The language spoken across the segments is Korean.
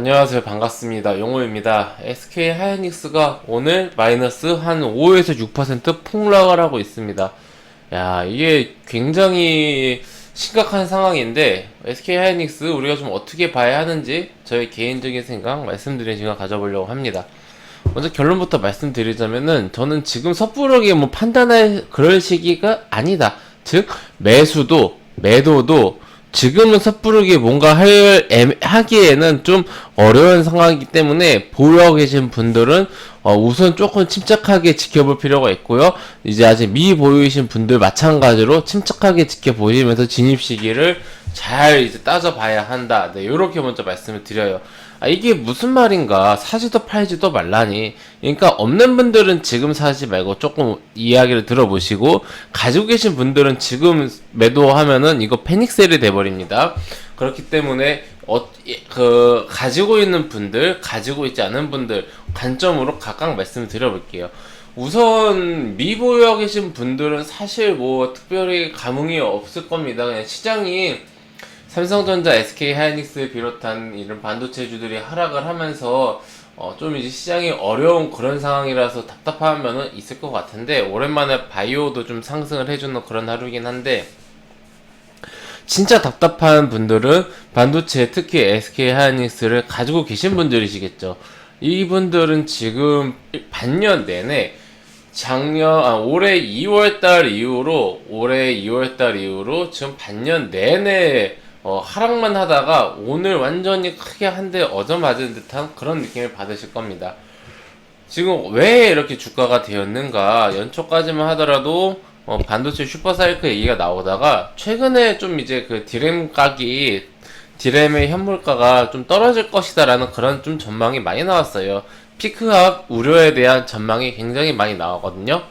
안녕하세요. 반갑습니다. 용호입니다. SK 하이닉스가 오늘 마이너스 한 5에서 6% 폭락을 하고 있습니다. 야, 이게 굉장히 심각한 상황인데 SK 하이닉스 우리가 좀 어떻게 봐야 하는지 저의 개인적인 생각 말씀드리는 시간 가져보려고 합니다. 먼저 결론부터 말씀드리자면은 저는 지금 섣부르게 뭐 판단할 그럴 시기가 아니다. 즉 매수도 매도도 지금은 섣부르게 뭔가 하기에는 좀 어려운 상황이기 때문에 보유하고 계신 분들은 우선 조금 침착하게 지켜볼 필요가 있고요. 이제 아직 미보유이신 분들 마찬가지로 침착하게 지켜보시면서 진입 시기를 잘 이제 따져봐야 한다. 네, 요렇게 먼저 말씀을 드려요. 이게 무슨 말인가? 사지도 팔지도 말라니. 그러니까 없는 분들은 지금 사지 말고 조금 이야기를 들어보시고, 가지고 계신 분들은 지금 매도하면은 이거 패닉셀이 돼버립니다. 그렇기 때문에 가지고 있는 분들, 가지고 있지 않은 분들 관점으로 각각 말씀을 드려볼게요. 우선 미보유하고 계신 분들은 사실 뭐 특별히 감흥이 없을 겁니다. 그냥 시장이 삼성전자, SK 하이닉스 비롯한 이런 반도체주들이 하락을 하면서 좀 이제 시장이 어려운 그런 상황이라서 답답한 면은 있을 것 같은데, 오랜만에 바이오도 좀 상승을 해주는 그런 하루긴 한데, 진짜 답답한 분들은 반도체, 특히 SK 하이닉스를 가지고 계신 분들이시겠죠. 이분들은 지금 반년 내내 올해 2월달 이후로 지금 반년 내내 하락만 하다가 오늘 완전히 크게 한 대 얻어맞은 듯한 그런 느낌을 받으실 겁니다. 지금 왜 이렇게 주가가 되었는가? 연초까지만 하더라도 반도체 슈퍼사이클 얘기가 나오다가 최근에 좀 이제 그 디램의 현물가가 좀 떨어질 것이다라는 그런 좀 전망이 많이 나왔어요. 피크업 우려에 대한 전망이 굉장히 많이 나왔거든요.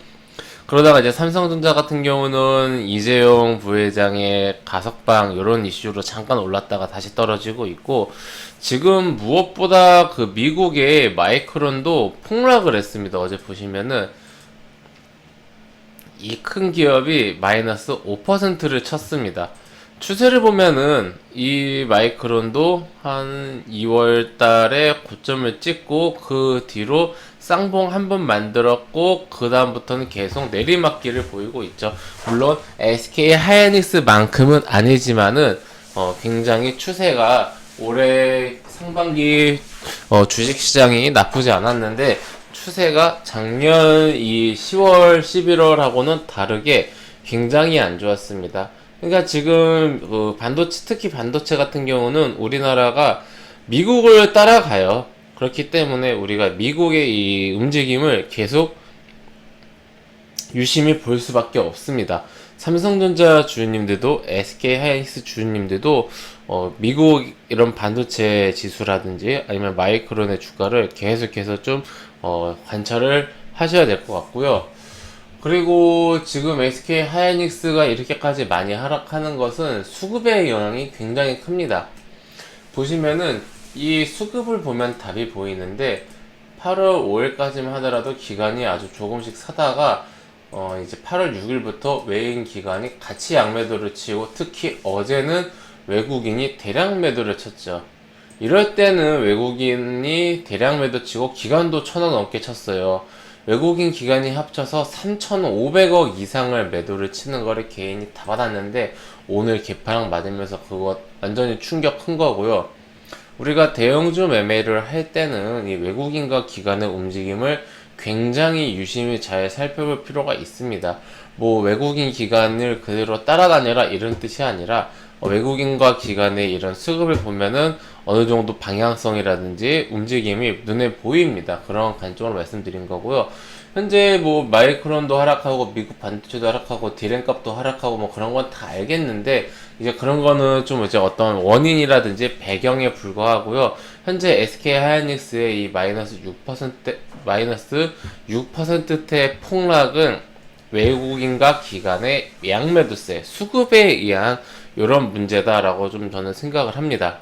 그러다가 이제 삼성전자 같은 경우는 이재용 부회장의 가석방 이런 이슈로 잠깐 올랐다가 다시 떨어지고 있고, 지금 무엇보다 그 미국의 마이크론도 폭락을 했습니다. 어제 보시면은 이 큰 기업이 마이너스 5%를 쳤습니다. 추세를 보면은 이 마이크론도 한 2월 달에 고점을 찍고 그 뒤로 쌍봉 한 번 만들었고 그 다음부터는 계속 내리막길을 보이고 있죠. 물론 SK 하이닉스만큼은 아니지만은 굉장히 추세가 올해 상반기 주식시장이 나쁘지 않았는데, 추세가 작년 이 10월, 11월하고는 다르게 굉장히 안 좋았습니다. 그러니까 지금 반도체, 특히 반도체 같은 경우는 우리나라가 미국을 따라가요. 그렇기 때문에 우리가 미국의 이 움직임을 계속 유심히 볼 수밖에 없습니다. 삼성전자 주주님들도 SK 하이닉스 주주님들도 미국 이런 반도체 지수라든지 아니면 마이크론의 주가를 계속해서 좀 관찰을 하셔야 될 것 같고요. 그리고 지금 SK 하이닉스가 이렇게까지 많이 하락하는 것은 수급의 영향이 굉장히 큽니다. 보시면은 이 수급을 보면 답이 보이는데, 8월 5일까지만 하더라도 기관이 아주 조금씩 사다가 이제 8월 6일부터 외인 기관이 같이 양매도를 치고, 특히 어제는 외국인이 대량 매도를 쳤죠. 이럴 때는 외국인이 대량 매도 치고 기관도 1,000원 넘게 쳤어요. 외국인 기관이 합쳐서 3,500억 이상을 매도를 치는 거를 개인이 다 받았는데, 오늘 개파락 맞으면서 그거 완전히 충격 큰 거고요. 우리가 대형주 매매를 할 때는 이 외국인과 기관의 움직임을 굉장히 유심히 잘 살펴볼 필요가 있습니다. 뭐 외국인 기관을 그대로 따라다녀라 이런 뜻이 아니라, 외국인과 기관의 이런 수급을 보면은 어느 정도 방향성이라든지 움직임이 눈에 보입니다. 그런 관점으로 말씀드린 거고요. 현재 뭐 마이크론도 하락하고 미국 반도체도 하락하고 디램값도 하락하고 뭐 그런 건 다 알겠는데, 이제 그런 거는 좀 이제 어떤 원인이라든지 배경에 불과하고요. 현재 SK 하이닉스의 이 마이너스 6%대 폭락은 외국인과 기관의 양매도세, 수급에 의한 이런 문제다라고 좀 저는 생각을 합니다.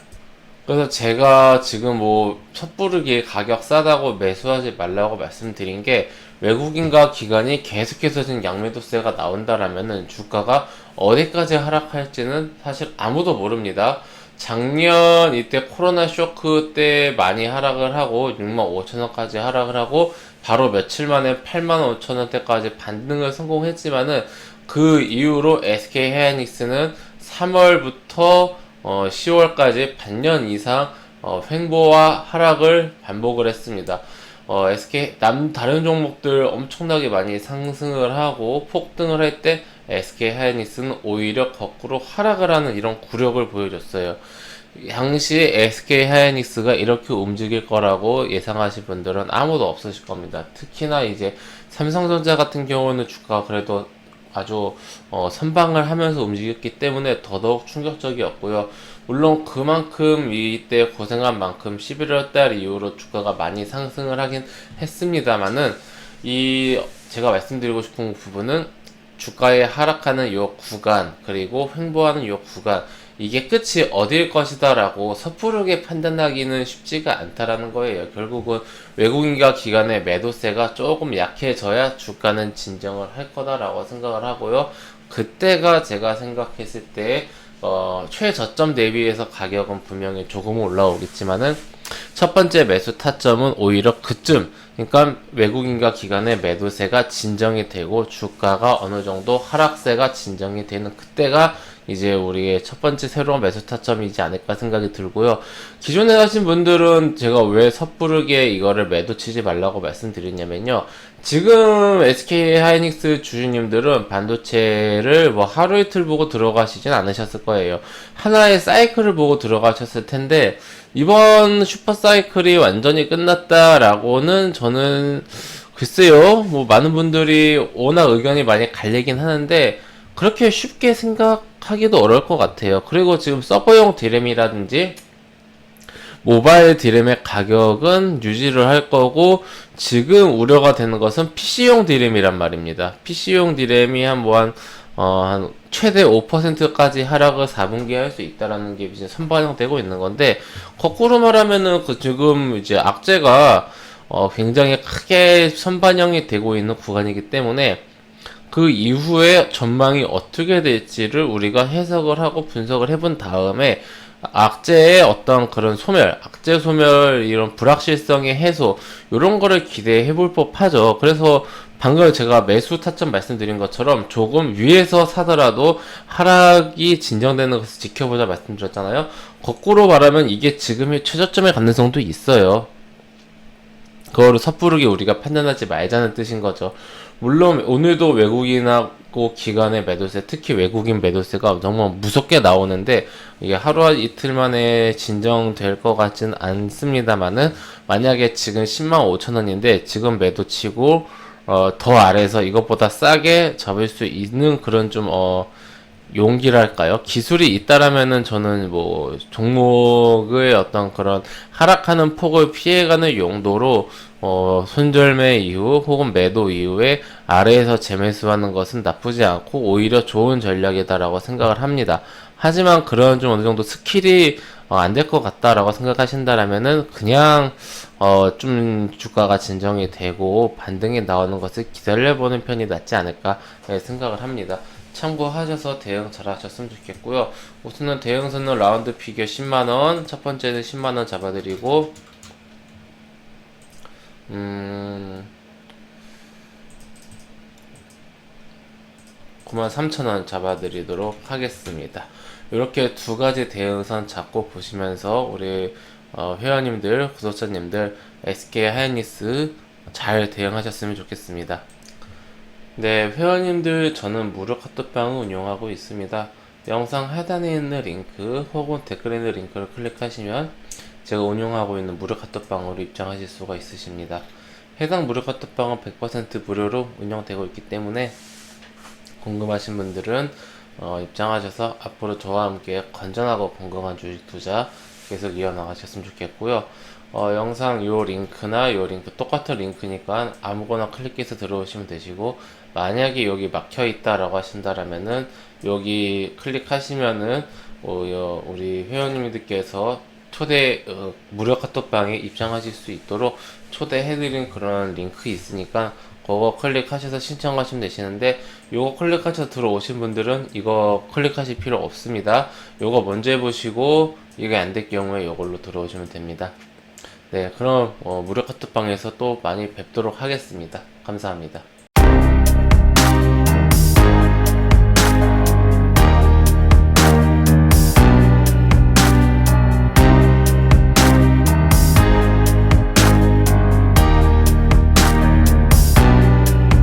그래서 제가 지금 뭐 섣부르게 가격 싸다고 매수하지 말라고 말씀드린 게, 외국인과 기관이 계속해서 지금 양매도세가 나온다라면은 주가가 어디까지 하락할지는 사실 아무도 모릅니다. 작년 이때 코로나 쇼크 때 많이 하락을 하고 65,000원까지 하락을 하고 바로 며칠 만에 85,000원대까지 반등을 성공했지만은 그 이후로 SK 하이닉스는 3월부터 10월까지 반년 이상 횡보와 하락을 반복을 했습니다. 다른 종목들 엄청나게 많이 상승을 하고 폭등을 할 때 SK 하이닉스는 오히려 거꾸로 하락을 하는 이런 구력을 보여줬어요. 당시 SK 하이닉스가 이렇게 움직일 거라고 예상하신 분들은 아무도 없으실 겁니다. 특히나 이제 삼성전자 같은 경우는 주가가 그래도 아주 선방을 하면서 움직였기 때문에 더더욱 충격적이었고요. 물론 그만큼 이때 고생한 만큼 11월 달 이후로 주가가 많이 상승을 하긴 했습니다만은 제가 말씀드리고 싶은 부분은 주가의 하락하는 요 구간 그리고 횡보하는 요 구간 이게 끝이 어디일 것이다 라고 섣부르게 판단하기는 쉽지가 않다라는 거예요. 결국은 외국인과 기관의 매도세가 조금 약해져야 주가는 진정을 할 거다라고 생각을 하고요. 그때가 제가 생각했을 때 최저점 대비해서 가격은 분명히 조금은 올라오겠지만은 첫 번째 매수 타점은 오히려 그쯤, 그러니까 외국인과 기관의 매도세가 진정이 되고 주가가 어느 정도 하락세가 진정이 되는 그때가 이제 우리의 첫 번째 새로운 매수 타점이지 않을까 생각이 들고요. 기존에 하신 분들은 제가 왜 섣부르게 이거를 매도 치지 말라고 말씀드렸냐면요. 지금 SK 하이닉스 주주님들은 반도체를 뭐 하루 이틀 보고 들어가시진 않으셨을 거예요. 하나의 사이클을 보고 들어가셨을 텐데 이번 슈퍼 사이클이 완전히 끝났다라고는 저는 글쎄요. 뭐 많은 분들이 워낙 의견이 많이 갈리긴 하는데 그렇게 쉽게 생각하기도 어려울 것 같아요. 그리고 지금 서버용 디램이라든지 모바일 디램의 가격은 유지를 할 거고 지금 우려가 되는 것은 PC용 디램이란 말입니다. PC용 디램이 한 최대 5%까지 하락을 4분기에 할 수 있다라는 게 이제 선반영되고 있는 건데 거꾸로 말하면은 지금 이제 악재가 굉장히 크게 선반영이 되고 있는 구간이기 때문에 그 이후에 전망이 어떻게 될지를 우리가 해석을 하고 분석을 해본 다음에 악재의 어떤 그런 악재 소멸, 이런 불확실성의 해소, 이런 거를 기대해 볼 법하죠. 그래서 방금 제가 매수 타점 말씀드린 것처럼 조금 위에서 사더라도 하락이 진정되는 것을 지켜보자 말씀드렸잖아요. 거꾸로 말하면 이게 지금의 최저점의 가능성도 있어요. 그거를 섣부르게 우리가 판단하지 말자는 뜻인 거죠. 물론 오늘도 외국인하고 기관의 매도세, 특히 외국인 매도세가 너무 무섭게 나오는데 이게 하루 이틀 만에 진정될 것 같진 않습니다만은 만약에 지금 105,000원인데 지금 매도치고 더 아래에서 이것보다 싸게 잡을 수 있는 그런 좀 용기랄까요? 기술이 있다라면은 저는 뭐 종목의 어떤 그런 하락하는 폭을 피해가는 용도로 손절매 이후 혹은 매도 이후에 아래에서 재매수하는 것은 나쁘지 않고 오히려 좋은 전략이다라고 생각을 합니다. 하지만 그런 좀 어느 정도 스킬이 안 될 것 같다라고 생각하신다라면은 그냥 좀 주가가 진정이 되고 반등이 나오는 것을 기다려보는 편이 낫지 않을까 생각을 합니다. 참고하셔서 대응 잘 하셨으면 좋겠고요. 우선은 대응선은 라운드 피겨 10만원, 첫 번째는 10만원 잡아드리고 93,000원 잡아드리도록 하겠습니다. 이렇게 두 가지 대응선 잡고 보시면서 우리 회원님들, 구독자님들 SK 하이닉스 잘 대응하셨으면 좋겠습니다. 네, 회원님들 저는 무료 카톡방을 운영하고 있습니다. 영상 하단에 있는 링크 혹은 댓글에 있는 링크를 클릭하시면 제가 운영하고 있는 무료 카톡방으로 입장하실 수가 있으십니다. 해당 무료 카톡방은 100% 무료로 운영되고 있기 때문에 궁금하신 분들은 입장하셔서 앞으로 저와 함께 건전하고 건강한 주식 투자 계속 이어나가셨으면 좋겠고요. 영상 요 링크나 요 링크 똑같은 링크니까 아무거나 클릭해서 들어오시면 되시고 만약에 여기 막혀 있다라고 하신다라면은 여기 클릭하시면은 우리 회원님들께서 무료 카톡방에 입장하실 수 있도록 초대해드린 그런 링크 있으니까 그거 클릭하셔서 신청하시면 되시는데, 요거 클릭하셔서 들어오신 분들은 이거 클릭하실 필요 없습니다. 요거 먼저 해보시고 이게 안 될 경우에 요걸로 들어오시면 됩니다. 네, 그럼 무료 카톡방에서 또 많이 뵙도록 하겠습니다. 감사합니다.